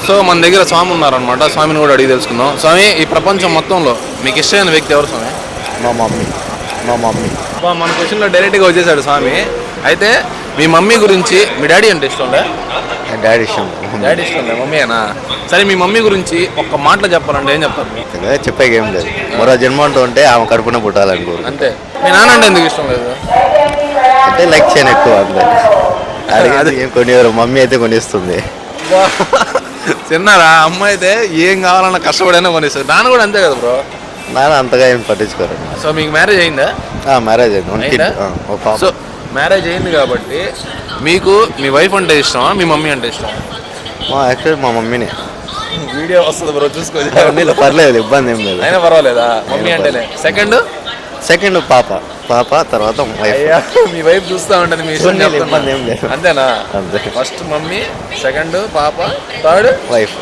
So మన దగ్గర స్వామి ఉన్నారనమాట. స్వామిని కూడా అడిగి తెలుసుకుందాం. స్వామి, ఈ ప్రపంచం మొత్తంలో మీకు ఇష్టమైన వ్యక్తి ఎవరు స్వామి? మా మమ్మీ. మన క్వశ్చన్లో డైరెక్ట్గా వచ్చేసాడు స్వామి. అయితే మీ మమ్మీ గురించి, మీ డాడీ అంటే ఇష్టం లే? డాడీ ఇష్టం. డాడీ ఇష్టం లే, మమ్మీనా? సరే, మీ మమ్మీ గురించి ఒక్క మాటలో చెప్పాలంటే ఏం చెప్తారు? చెప్పేకి ఏం లేదు. మరో జన్మ అంటూ ఉంటే ఆమె కడుపున పుట్టాలనుకోరు. అంతే. మీ నాన్న అంటే ఎందుకు ఇష్టం లేదు? అంటే లైక్ చేయను ఎక్కువ అంతే. అది ఏం కొనివ్వరు, మమ్మీ అయితే కొనిస్తుంది. చిన్నారా, అమ్మ అయితే ఏం కావాలన్నా కష్టపడైనా కొనిస్తుంది. నాన్న కూడా అంతే కదా బ్రో? నాన్న అంతగా ఏం పట్టించుకోరు. సో మీకు మ్యారేజ్ అయిందా? మ్యారేజ్ అయింది. సో మ్యారేజ్ అయింది కాబట్టి మీకు మీ వైఫ్ అంటే ఇష్టమా, మీ మమ్మీ అంటే ఇష్టం? యాక్చువల్లీ మా మమ్మీనే. వీడియో వస్తుంది బ్రో, చూసుకోవచ్చు. పర్లేదు, ఇబ్బంది ఏం లేదు. అయినా పర్వాలేదా? మమ్మీ అంటేనే. సెకండ్ పాప తర్వాత వైఫ్. మీ వైఫ్ చూస్తూ ఉంటుంది, మీ ఇష్టం ఇబ్బంది ఏం లేదు. అంతేనా? అంతే. ఫస్ట్ మమ్మీ, సెకండ్ పాప, థర్డ్ వైఫ్.